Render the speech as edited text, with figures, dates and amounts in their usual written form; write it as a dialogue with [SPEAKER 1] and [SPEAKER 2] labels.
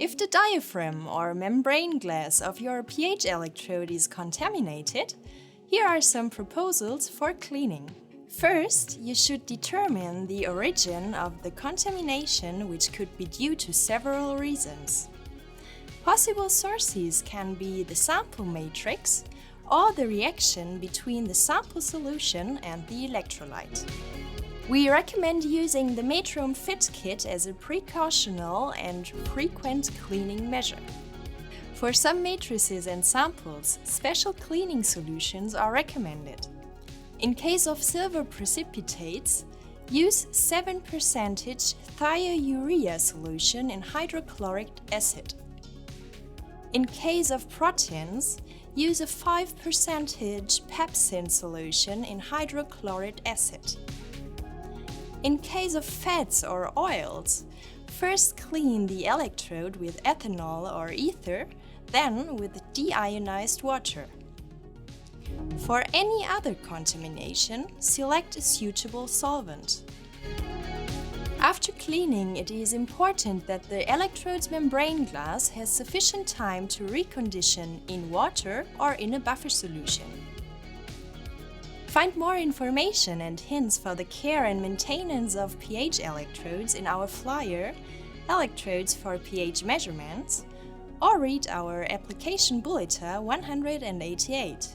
[SPEAKER 1] If the diaphragm or membrane glass of your pH electrode is contaminated, here are some proposals for cleaning. First, you should determine the origin of the contamination, which could be due to several reasons. Possible sources can be the sample matrix or the reaction between the sample solution and the electrolyte. We recommend using the Metrome Fit Kit as a precautional and frequent cleaning measure. For some matrices and samples, special cleaning solutions are recommended. In case of silver precipitates, use 7% thiourea solution in hydrochloric acid. In case of proteins, use a 5% pepsin solution in hydrochloric acid. In case of fats or oils, first clean the electrode with ethanol or ether, then with deionized water. For any other contamination, select a suitable solvent. After cleaning, it is important that the electrode's membrane glass has sufficient time to recondition in water or in a buffer solution. Find more information and hints for the care and maintenance of pH electrodes in our flyer, Electrodes for pH Measurements, or read our Application Bulletin 188.